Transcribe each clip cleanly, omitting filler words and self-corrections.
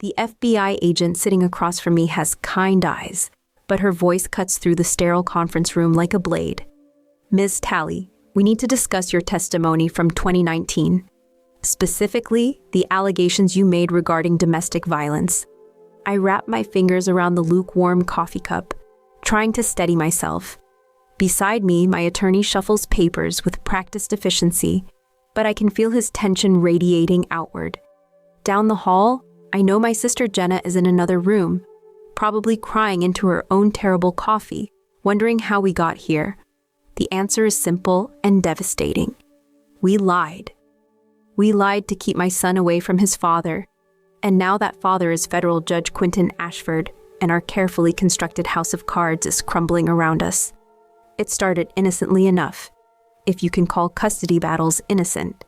The FBI agent sitting across from me has kind eyes, but her voice cuts through the sterile conference room like a blade. Ms. Talley, we need to discuss your testimony from 2019. Specifically, the allegations you made regarding domestic violence. I wrap my fingers around the lukewarm coffee cup, trying to steady myself. Beside me, my attorney shuffles papers with practiced efficiency, but I can feel his tension radiating outward. Down the hall, I know my sister Jenna is in another room, probably crying into her own terrible coffee, wondering how we got here. The answer is simple and devastating. We lied. We lied to keep my son away from his father, and now that father is federal Judge Quentin Ashford, and our carefully constructed house of cards is crumbling around us. It started innocently enough, if you can call custody battles innocent.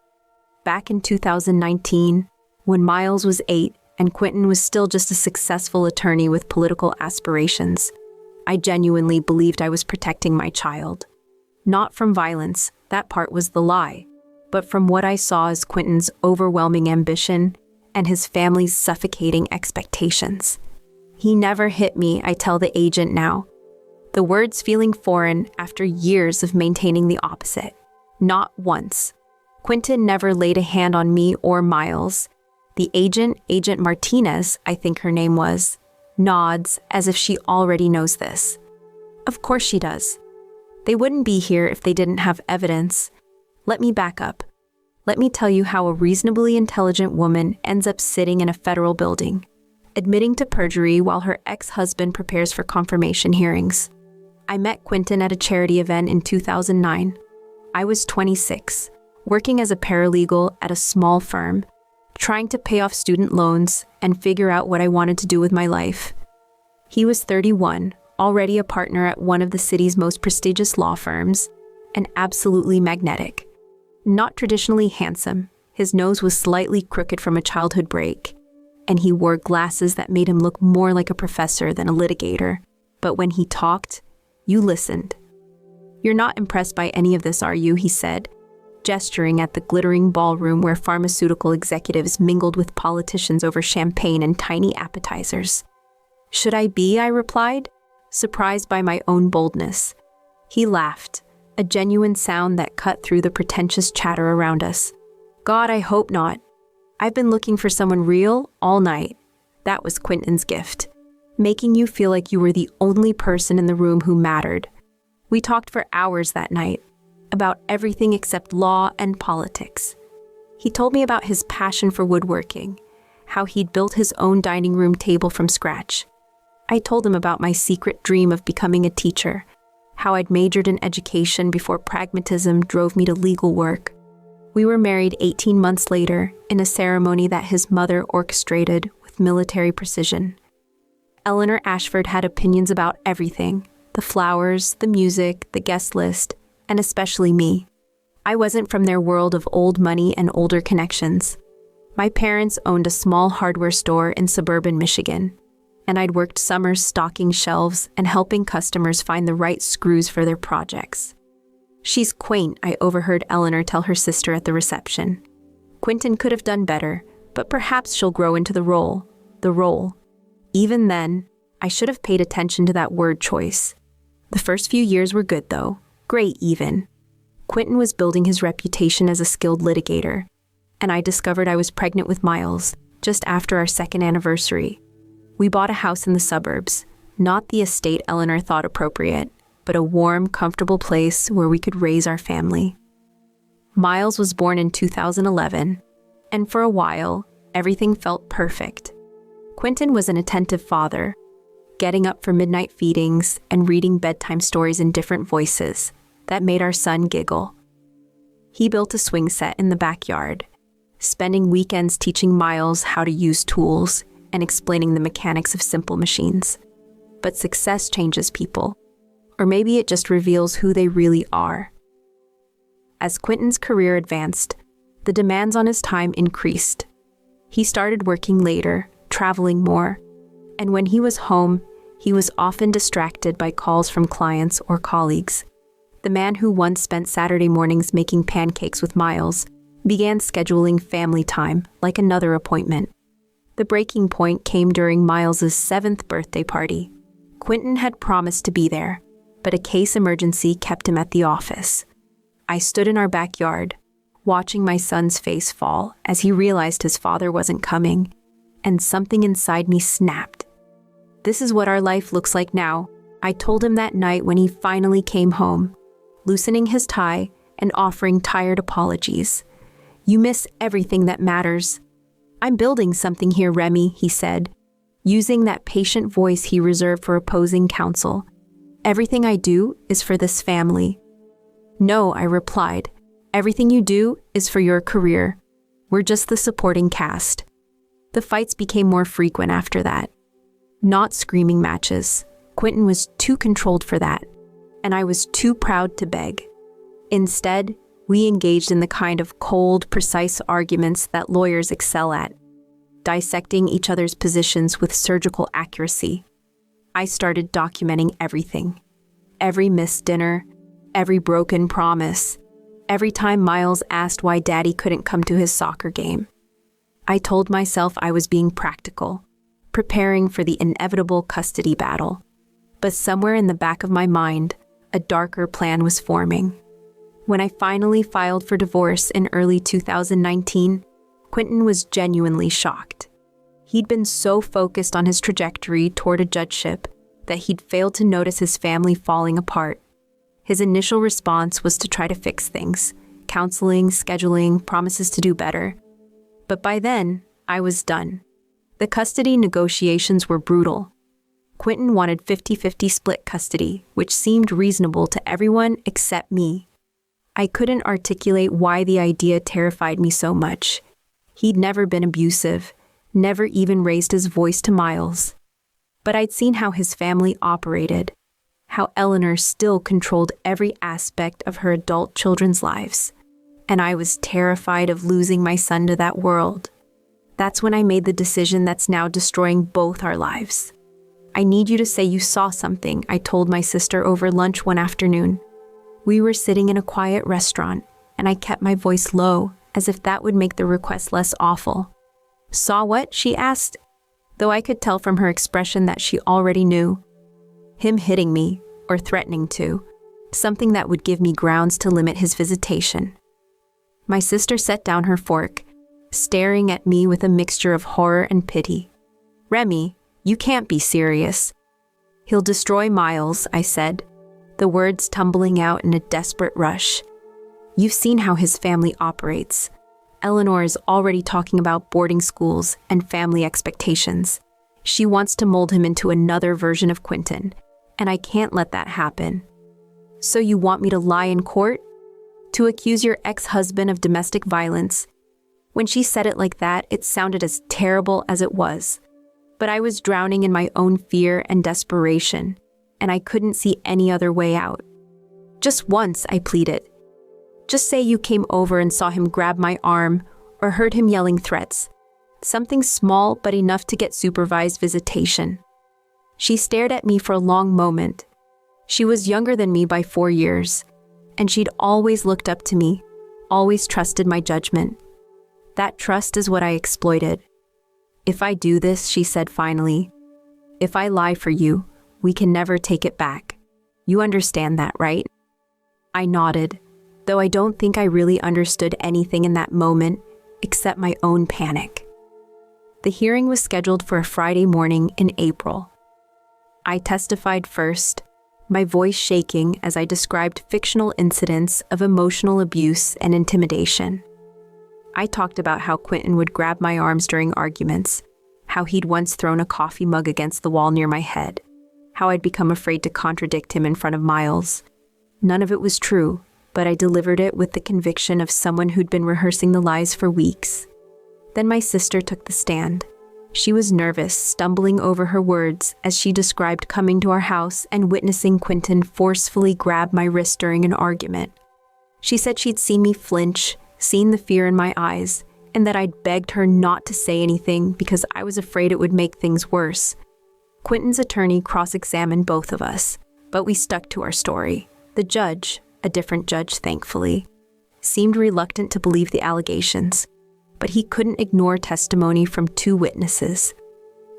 Back in 2019, when Miles was 8 and Quentin was still just a successful attorney with political aspirations, I genuinely believed I was protecting my child. Not from violence, that part was the lie, but from what I saw as Quentin's overwhelming ambition and his family's suffocating expectations. He never hit me, I tell the agent now. The words feeling foreign after years of maintaining the opposite. Not once. Quentin never laid a hand on me or Miles. The agent, Agent Martinez, I think her name was, nods as if she already knows this. Of course she does. They wouldn't be here if they didn't have evidence. Let me back up. Let me tell you how a reasonably intelligent woman ends up sitting in a federal building, admitting to perjury while her ex-husband prepares for confirmation hearings. I met Quentin at a charity event in 2009. I was 26, working as a paralegal at a small firm, trying to pay off student loans and figure out what I wanted to do with my life. He was 31, already a partner at one of the city's most prestigious law firms, and absolutely magnetic. Not traditionally handsome, his nose was slightly crooked from a childhood break, and he wore glasses that made him look more like a professor than a litigator. But when he talked, you listened. "You're not impressed by any of this, are you?" he said, gesturing at the glittering ballroom where pharmaceutical executives mingled with politicians over champagne and tiny appetizers. "Should I be?" I replied, surprised by my own boldness. He laughed, a genuine sound that cut through the pretentious chatter around us. "God, I hope not. I've been looking for someone real all night." That was Quentin's gift, making you feel like you were the only person in the room who mattered. We talked for hours that night, about everything except law and politics. He told me about his passion for woodworking, how he'd built his own dining room table from scratch. I told him about my secret dream of becoming a teacher, how I'd majored in education before pragmatism drove me to legal work. We were married 18 months later in a ceremony that his mother orchestrated with military precision. Eleanor Ashford had opinions about everything, the flowers, the music, the guest list, and especially me. I wasn't from their world of old money and older connections. My parents owned a small hardware store in suburban Michigan, and I'd worked summers stocking shelves and helping customers find the right screws for their projects. "She's quaint," I overheard Eleanor tell her sister at the reception. "Quentin could have done better, but perhaps she'll grow into the role. The role." Even then, I should have paid attention to that word choice. The first few years were good, though. Great, even. Quentin was building his reputation as a skilled litigator, and I discovered I was pregnant with Miles just after our second anniversary. We bought a house in the suburbs, not the estate Eleanor thought appropriate, but a warm, comfortable place where we could raise our family. Miles was born in 2011, and for a while, everything felt perfect. Quentin was an attentive father, getting up for midnight feedings and reading bedtime stories in different voices that made our son giggle. He built a swing set in the backyard, spending weekends teaching Miles how to use tools and explaining the mechanics of simple machines. But success changes people, or maybe it just reveals who they really are. As Quentin's career advanced, the demands on his time increased. He started working later, traveling more, and when he was home, he was often distracted by calls from clients or colleagues. The man who once spent Saturday mornings making pancakes with Miles began scheduling family time like another appointment. The breaking point came during Miles's 7th birthday party. Quentin had promised to be there, but a case emergency kept him at the office. I stood in our backyard, watching my son's face fall as he realized his father wasn't coming, and something inside me snapped. "This is what our life looks like now," I told him that night when he finally came home, loosening his tie and offering tired apologies. "You miss everything that matters." "I'm building something here, Remy," he said, using that patient voice he reserved for opposing counsel. "Everything I do is for this family." "No," I replied. "Everything you do is for your career. We're just the supporting cast." The fights became more frequent after that. Not screaming matches. Quentin was too controlled for that, and I was too proud to beg. Instead, we engaged in the kind of cold, precise arguments that lawyers excel at, dissecting each other's positions with surgical accuracy. I started documenting everything. Every missed dinner, every broken promise, every time Miles asked why Daddy couldn't come to his soccer game. I told myself I was being practical, preparing for the inevitable custody battle. But somewhere in the back of my mind, a darker plan was forming. When I finally filed for divorce in early 2019, Quentin was genuinely shocked. He'd been so focused on his trajectory toward a judgeship that he'd failed to notice his family falling apart. His initial response was to try to fix things, counseling, scheduling, promises to do better. But by then, I was done. The custody negotiations were brutal. Quentin wanted 50-50 split custody, which seemed reasonable to everyone except me. I couldn't articulate why the idea terrified me so much. He'd never been abusive, never even raised his voice to Miles. But I'd seen how his family operated, how Eleanor still controlled every aspect of her adult children's lives, and I was terrified of losing my son to that world. That's when I made the decision that's now destroying both our lives. "I need you to say you saw something," I told my sister over lunch one afternoon. We were sitting in a quiet restaurant, and I kept my voice low, as if that would make the request less awful. "Saw what?" she asked, though I could tell from her expression that she already knew. "Him hitting me, or threatening to, something that would give me grounds to limit his visitation." My sister set down her fork, staring at me with a mixture of horror and pity. "Remy, you can't be serious." "He'll destroy Miles," I said, the words tumbling out in a desperate rush. "You've seen how his family operates. Eleanor is already talking about boarding schools and family expectations. She wants to mold him into another version of Quentin, and I can't let that happen." "So you want me to lie in court? To accuse your ex-husband of domestic violence?" When she said it like that, it sounded as terrible as it was. But I was drowning in my own fear and desperation, and I couldn't see any other way out. "Just once," I pleaded. "Just say you came over and saw him grab my arm or heard him yelling threats. Something small but enough to get supervised visitation." She stared at me for a long moment. She was younger than me by 4 years, and she'd always looked up to me, always trusted my judgment. That trust is what I exploited. "If I do this," she said finally, "if I lie for you, we can never take it back. You understand that, right?" I nodded, though I don't think I really understood anything in that moment except my own panic. The hearing was scheduled for a Friday morning in April. I testified first, my voice shaking as I described fictional incidents of emotional abuse and intimidation. I talked about how Quentin would grab my arms during arguments, how he'd once thrown a coffee mug against the wall near my head, how I'd become afraid to contradict him in front of Miles. None of it was true, but I delivered it with the conviction of someone who'd been rehearsing the lies for weeks. Then my sister took the stand. She was nervous, stumbling over her words as she described coming to our house and witnessing Quentin forcefully grab my wrist during an argument. She said she'd seen me flinch, seen the fear in my eyes, and that I'd begged her not to say anything because I was afraid it would make things worse. Quentin's attorney cross-examined both of us, but we stuck to our story. The judge, a different judge thankfully, seemed reluctant to believe the allegations. but he couldn't ignore testimony from 2 witnesses.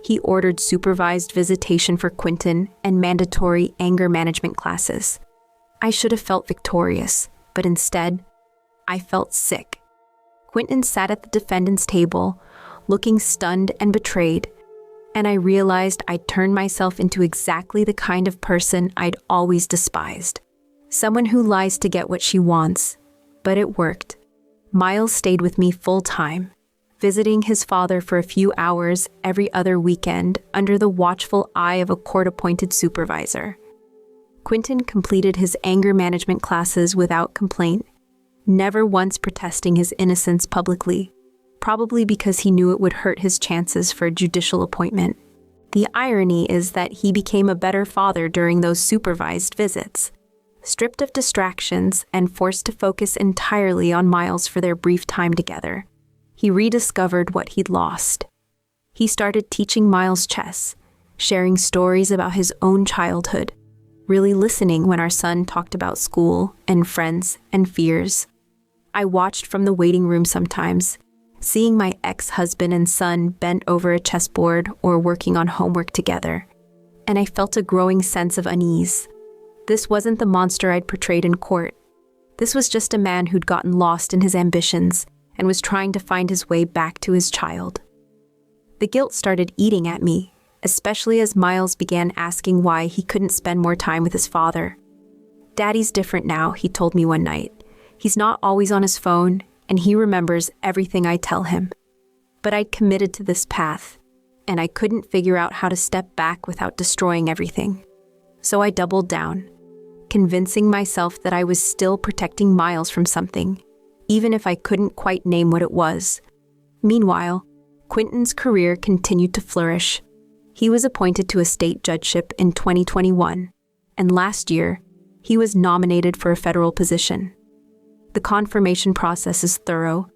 He ordered supervised visitation for Quentin and mandatory anger management classes. I should have felt victorious, but instead, I felt sick. Quentin sat at the defendant's table, looking stunned and betrayed, and I realized I'd turned myself into exactly the kind of person I'd always despised. Someone who lies to get what she wants. But it worked. Miles stayed with me full-time, visiting his father for a few hours every other weekend under the watchful eye of a court-appointed supervisor. Quentin completed his anger management classes without complaint, never once protesting his innocence publicly, probably because he knew it would hurt his chances for a judicial appointment. The irony is that he became a better father during those supervised visits. Stripped of distractions and forced to focus entirely on Miles for their brief time together, he rediscovered what he'd lost. He started teaching Miles chess, sharing stories about his own childhood, really listening when our son talked about school and friends and fears. I watched from the waiting room sometimes, seeing my ex-husband and son bent over a chessboard or working on homework together, and I felt a growing sense of unease. This wasn't the monster I'd portrayed in court. This was just a man who'd gotten lost in his ambitions and was trying to find his way back to his child. The guilt started eating at me, especially as Miles began asking why he couldn't spend more time with his father. "Daddy's different now," he told me one night. "He's not always on his phone, and he remembers everything I tell him." But I'd committed to this path, and I couldn't figure out how to step back without destroying everything. So I doubled down, convincing myself that I was still protecting Miles from something, even if I couldn't quite name what it was. Meanwhile, Quentin's career continued to flourish. He was appointed to a state judgeship in 2021, and last year, he was nominated for a federal position. The confirmation process is thorough,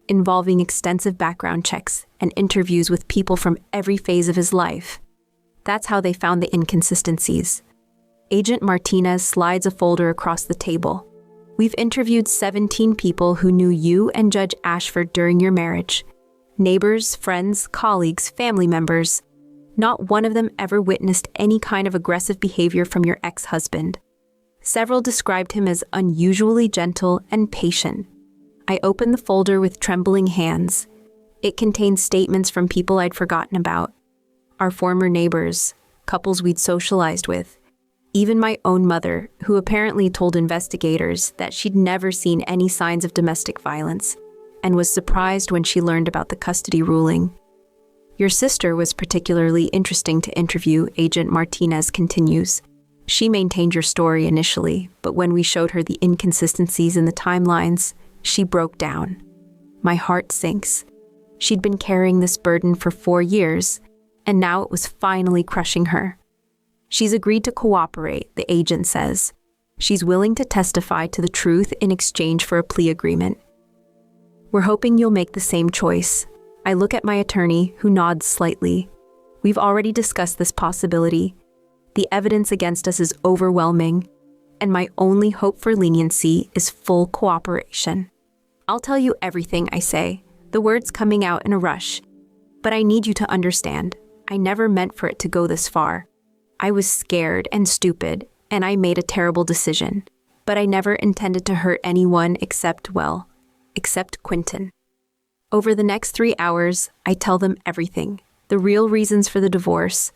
involving extensive background checks and interviews with people from every phase of his life. That's how they found the inconsistencies. Agent Martinez slides a folder across the table. "We've interviewed 17 people who knew you and Judge Ashford during your marriage. Neighbors, friends, colleagues, family members. Not one of them ever witnessed any kind of aggressive behavior from your ex-husband. Several described him as unusually gentle and patient." I opened the folder with trembling hands. It contained statements from people I'd forgotten about. Our former neighbors, couples we'd socialized with, even my own mother, who apparently told investigators that she'd never seen any signs of domestic violence and was surprised when she learned about the custody ruling. "Your sister was particularly interesting to interview," Agent Martinez continues. "She maintained your story initially, but when we showed her the inconsistencies in the timelines, she broke down. My heart sinks. She'd been carrying this burden for 4 years, and now it was finally crushing her. She's agreed to cooperate," the agent says. "She's willing to testify to the truth in exchange for a plea agreement. We're hoping you'll make the same choice." I look at my attorney, who nods slightly. "We've already discussed this possibility. The evidence against us is overwhelming, and my only hope for leniency is full cooperation." "I'll tell you everything," I say, the words coming out in a rush. "But I need you to understand, I never meant for it to go this far. I was scared and stupid, and I made a terrible decision. But I never intended to hurt anyone except Quentin." Over the next 3 hours, I tell them everything. The real reasons for the divorce,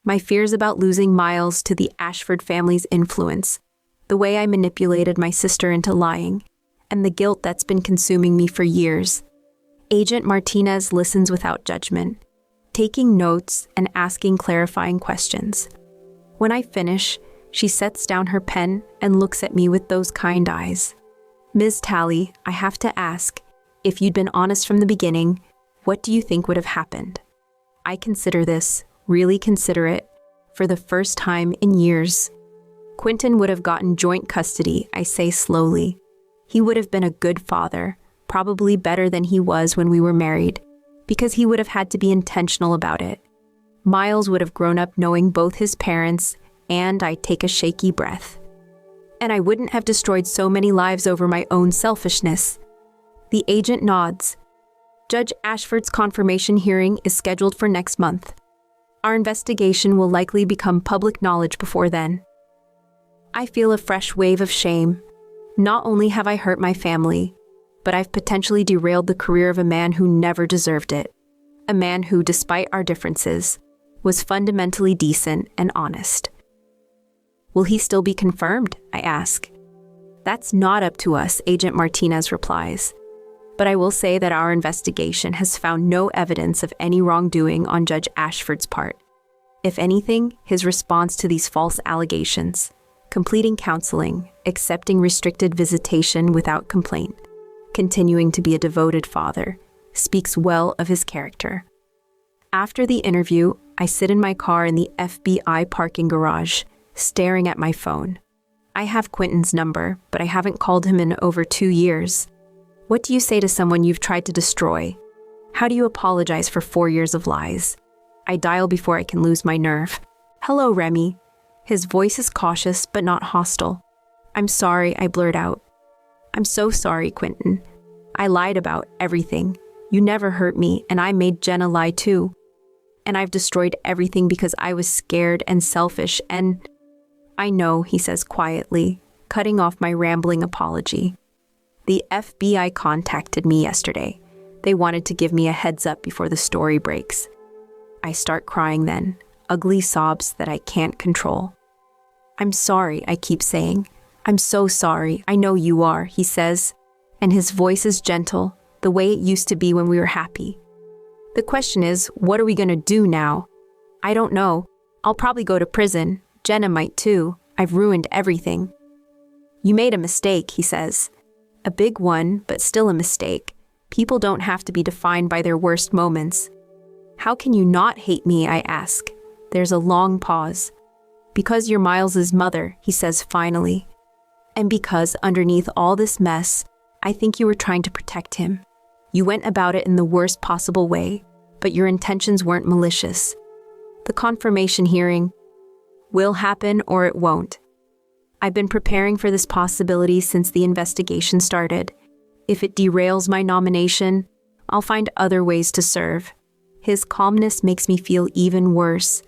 my fears about losing Miles to the Ashford family's influence, the way I manipulated my sister into lying, and the guilt that's been consuming me for years. Agent Martinez listens without judgment, taking notes and asking clarifying questions. When I finish, she sets down her pen and looks at me with those kind eyes. "Ms. Talley, I have to ask, if you'd been honest from the beginning, what do you think would have happened? I consider this, really consider it, for the first time in years. Quentin would have gotten joint custody," I say slowly. "He would have been a good father, probably better than he was when we were married, because he would have had to be intentional about it. Miles would have grown up knowing both his parents, and I take a shaky breath. And I wouldn't have destroyed so many lives over my own selfishness." The agent nods. Judge Ashford's confirmation hearing is scheduled for next month. Our investigation will likely become public knowledge before then. I feel a fresh wave of shame. Not only have I hurt my family, but I've potentially derailed the career of a man who never deserved it. A man who, despite our differences, was fundamentally decent and honest. Will he still be confirmed? I ask. That's not up to us, Agent Martinez replies. But I will say that our investigation has found no evidence of any wrongdoing on Judge Ashford's part. If anything, his response to these false allegations, completing counseling, accepting restricted visitation without complaint, continuing to be a devoted father, speaks well of his character. After the interview, I sit in my car in the FBI parking garage, staring at my phone. I have Quentin's number, but I haven't called him in over 2 years. What do you say to someone you've tried to destroy? How do you apologize for 4 years of lies? I dial before I can lose my nerve. Hello, Remy. His voice is cautious but not hostile. I'm sorry, I blurt out. I'm so sorry, Quentin. I lied about everything. You never hurt me, and I made Jenna lie too. And I've destroyed everything because I was scared and selfish and... I know, he says quietly, cutting off my rambling apology. The FBI contacted me yesterday. They wanted to give me a heads up before the story breaks. I start crying then, ugly sobs that I can't control. I'm sorry, I keep saying. I'm so sorry, I know you are, he says, and his voice is gentle, the way it used to be when we were happy. The question is, what are we going to do now? I don't know. I'll probably go to prison. Jenna might too. I've ruined everything. You made a mistake, he says. A big one, but still a mistake. People don't have to be defined by their worst moments. How can you not hate me, I ask. There's a long pause. Because you're Miles's mother, he says finally. And because underneath all this mess, I think you were trying to protect him. You went about it in the worst possible way, but your intentions weren't malicious. The confirmation hearing will happen or it won't. I've been preparing for this possibility since the investigation started. If it derails my nomination, I'll find other ways to serve. His calmness makes me feel even worse.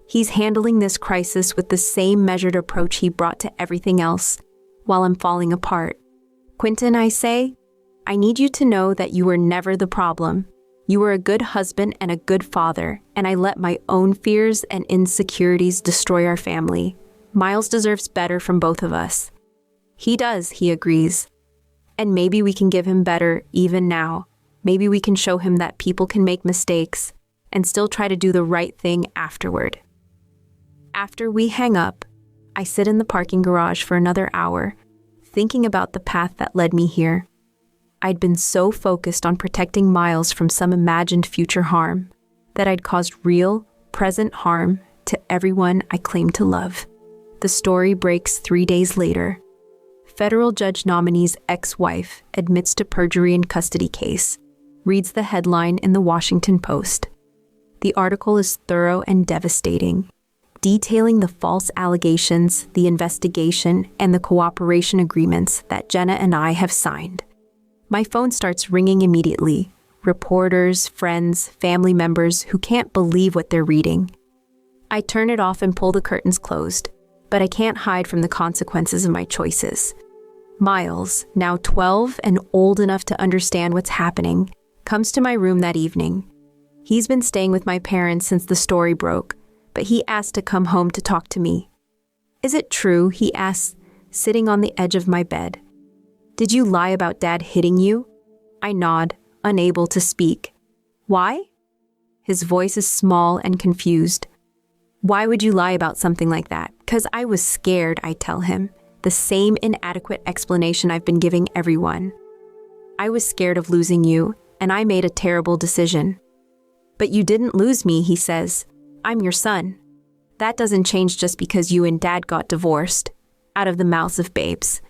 He's handling this crisis with the same measured approach he brought to everything else, while I'm falling apart. Quentin, I say, I need you to know that you were never the problem. You were a good husband and a good father, and I let my own fears and insecurities destroy our family. Miles deserves better from both of us. He does, he agrees. And maybe we can give him better even now. Maybe we can show him that people can make mistakes and still try to do the right thing afterward. After we hang up, I sit in the parking garage for another hour, thinking about the path that led me here. I'd been so focused on protecting Miles from some imagined future harm that I'd caused real, present harm to everyone I claimed to love. The story breaks 3 days later. Federal judge nominee's ex-wife admits to perjury in custody case, reads the headline in the Washington Post. The article is thorough and devastating, detailing the false allegations, the investigation, and the cooperation agreements that Jenna and I have signed. My phone starts ringing immediately. Reporters, friends, family members who can't believe what they're reading. I turn it off and pull the curtains closed, but I can't hide from the consequences of my choices. Miles, now 12 and old enough to understand what's happening, comes to my room that evening. He's been staying with my parents since the story broke, but he asked to come home to talk to me. Is it true, he asks, sitting on the edge of my bed. Did you lie about Dad hitting you? I nod, unable to speak. Why? His voice is small and confused. Why would you lie about something like that? 'Cause I was scared, I tell him. The same inadequate explanation I've been giving everyone. I was scared of losing you, and I made a terrible decision. But you didn't lose me, he says. I'm your son. That doesn't change just because you and Dad got divorced. Out of the mouths of babes.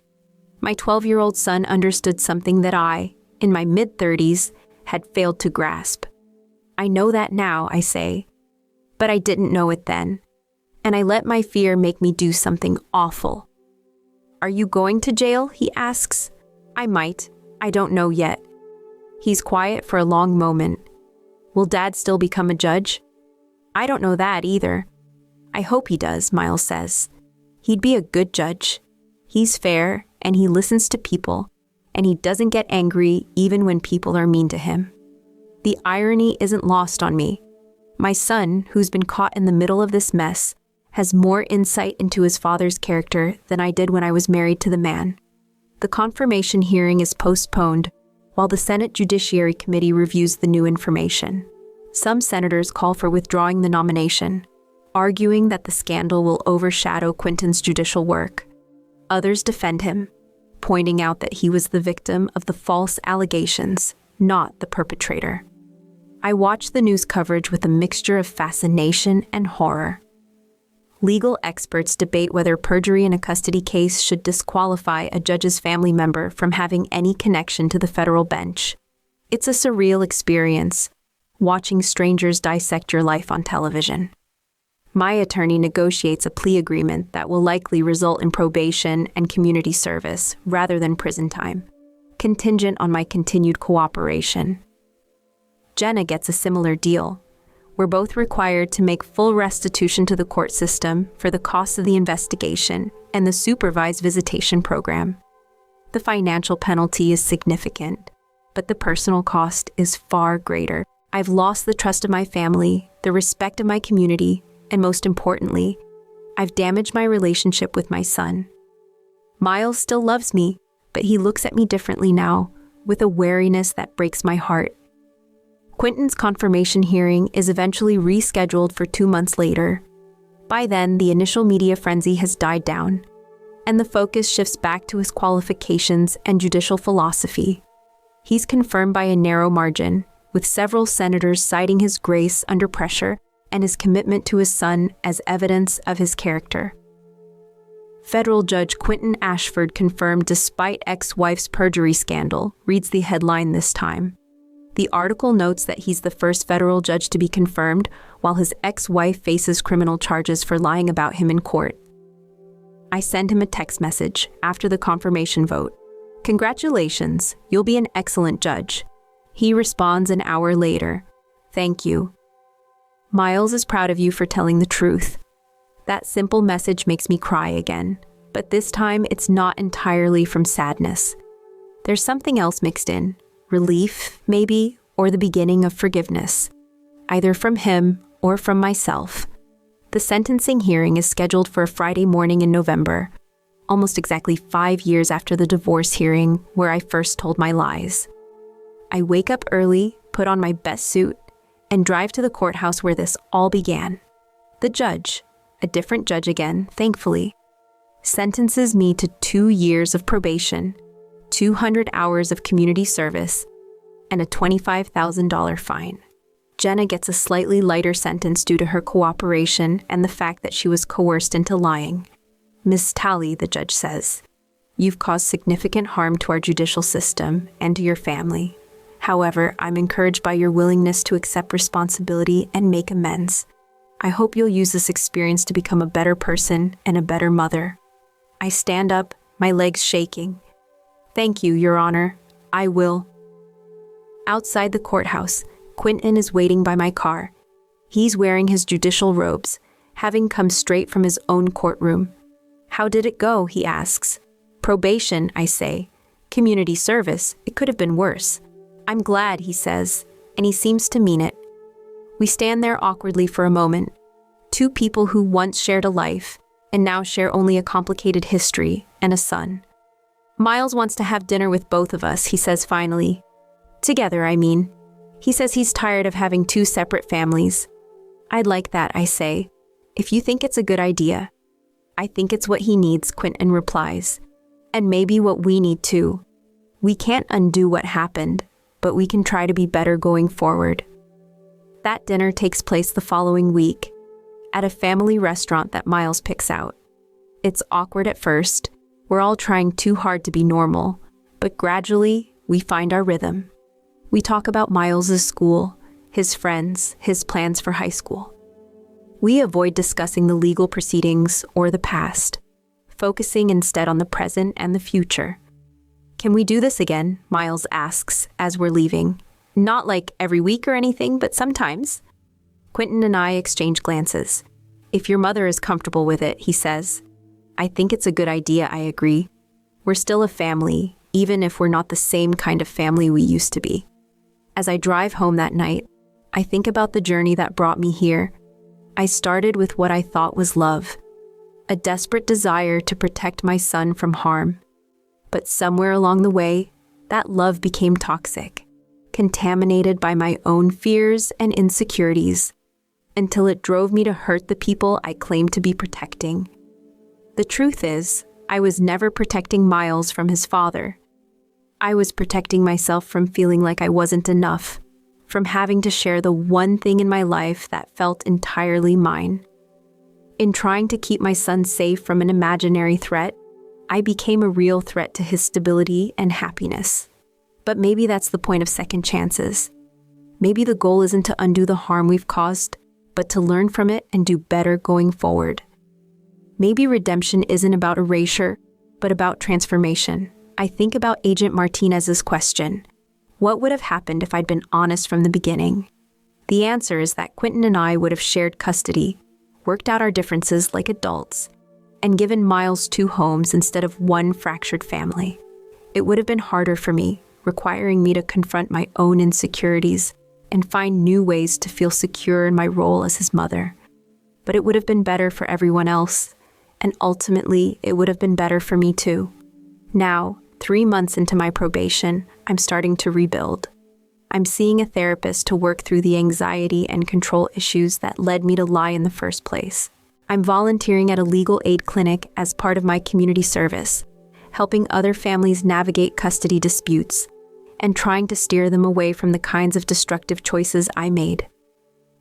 My 12-year-old son understood something that I, in my mid-30s, had failed to grasp. I know that now, I say. But I didn't know it then. And I let my fear make me do something awful. Are you going to jail? He asks. I might. I don't know yet. He's quiet for a long moment. Will Dad still become a judge? I don't know that either. I hope he does, Miles says. He'd be a good judge. He's fair, and he listens to people, and he doesn't get angry even when people are mean to him. The irony isn't lost on me. My son, who's been caught in the middle of this mess, has more insight into his father's character than I did when I was married to the man. The confirmation hearing is postponed while the Senate Judiciary Committee reviews the new information. Some senators call for withdrawing the nomination, arguing that the scandal will overshadow Quentin's judicial work. Others defend him, pointing out that he was the victim of the false allegations, not the perpetrator. I watch the news coverage with a mixture of fascination and horror. Legal experts debate whether perjury in a custody case should disqualify a judge's family member from having any connection to the federal bench. It's a surreal experience, watching strangers dissect your life on television. My attorney negotiates a plea agreement that will likely result in probation and community service rather than prison time, contingent on my continued cooperation. Jenna gets a similar deal. We're both required to make full restitution to the court system for the costs of the investigation and the supervised visitation program. The financial penalty is significant, but the personal cost is far greater. I've lost the trust of my family, the respect of my community, and most importantly, I've damaged my relationship with my son. Miles still loves me, but he looks at me differently now, with a wariness that breaks my heart. Quentin's confirmation hearing is eventually rescheduled for 2 months later. By then, the initial media frenzy has died down, and the focus shifts back to his qualifications and judicial philosophy. He's confirmed by a narrow margin, with several senators citing his grace under pressure and his commitment to his son as evidence of his character. Federal Judge Quentin Ashford confirmed despite ex-wife's perjury scandal, reads the headline this time. The article notes that he's the first federal judge to be confirmed, while his ex-wife faces criminal charges for lying about him in court. I send him a text message after the confirmation vote. Congratulations, you'll be an excellent judge. He responds an hour later. Thank you. Miles is proud of you for telling the truth. That simple message makes me cry again, but this time it's not entirely from sadness. There's something else mixed in. Relief, maybe, or the beginning of forgiveness, either from him or from myself. The sentencing hearing is scheduled for a Friday morning in November, almost exactly 5 years after the divorce hearing where I first told my lies. I wake up early, put on my best suit, and drive to the courthouse where this all began. The judge, a different judge again, thankfully, sentences me to 2 years of probation, 200 hours of community service, and a $25,000 fine. Jenna gets a slightly lighter sentence due to her cooperation and the fact that she was coerced into lying. Ms. Talley, the judge says, you've caused significant harm to our judicial system and to your family. However, I'm encouraged by your willingness to accept responsibility and make amends. I hope you'll use this experience to become a better person and a better mother. I stand up, my legs shaking. Thank you, Your Honor. I will. Outside the courthouse, Quentin is waiting by my car. He's wearing his judicial robes, having come straight from his own courtroom. How did it go? He asks. Probation, I say. Community service, it could have been worse. I'm glad, he says, and he seems to mean it. We stand there awkwardly for a moment. Two people who once shared a life and now share only a complicated history and a son. Miles wants to have dinner with both of us, he says finally. Together, I mean. He says he's tired of having 2 separate families. I'd like that, I say, if you think it's a good idea. I think it's what he needs, Quentin replies. And maybe what we need too. We can't undo what happened, but we can try to be better going forward. That dinner takes place the following week, at a family restaurant that Miles picks out. It's awkward at first. We're all trying too hard to be normal, but gradually, we find our rhythm. We talk about Miles's school, his friends, his plans for high school. We avoid discussing the legal proceedings or the past, focusing instead on the present and the future. Can we do this again? Miles asks as we're leaving. Not like every week or anything, but sometimes. Quentin and I exchange glances. If your mother is comfortable with it, he says. I think it's a good idea, I agree. We're still a family, even if we're not the same kind of family we used to be. As I drive home that night, I think about the journey that brought me here. I started with what I thought was love, a desperate desire to protect my son from harm. But somewhere along the way, that love became toxic, contaminated by my own fears and insecurities, until it drove me to hurt the people I claimed to be protecting. The truth is, I was never protecting Miles from his father. I was protecting myself from feeling like I wasn't enough, from having to share the one thing in my life that felt entirely mine. In trying to keep my son safe from an imaginary threat, I became a real threat to his stability and happiness. But maybe that's the point of second chances. Maybe the goal isn't to undo the harm we've caused, but to learn from it and do better going forward. Maybe redemption isn't about erasure, but about transformation. I think about Agent Martinez's question. What would have happened if I'd been honest from the beginning? The answer is that Quentin and I would have shared custody, worked out our differences like adults, and given Miles 2 homes instead of 1 fractured family. It would have been harder for me, requiring me to confront my own insecurities and find new ways to feel secure in my role as his mother. But it would have been better for everyone else, and ultimately, it would have been better for me too. Now, 3 months into my probation, I'm starting to rebuild. I'm seeing a therapist to work through the anxiety and control issues that led me to lie in the first place. I'm volunteering at a legal aid clinic as part of my community service, helping other families navigate custody disputes and trying to steer them away from the kinds of destructive choices I made.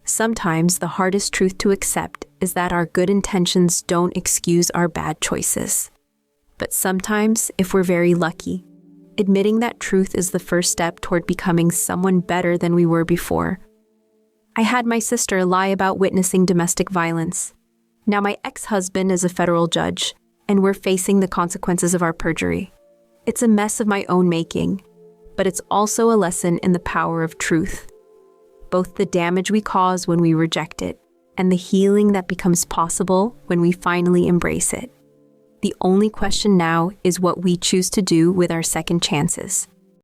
Sometimes the hardest truth to accept is that our good intentions don't excuse our bad choices. But sometimes, if we're very lucky, admitting that truth is the first step toward becoming someone better than we were before. I had my sister lie about witnessing domestic violence. Now my ex-husband is a federal judge, and we're facing the consequences of our perjury. It's a mess of my own making, but it's also a lesson in the power of truth. Both the damage we cause when we reject it, and the healing that becomes possible when we finally embrace it. The only question now is what we choose to do with our second chances.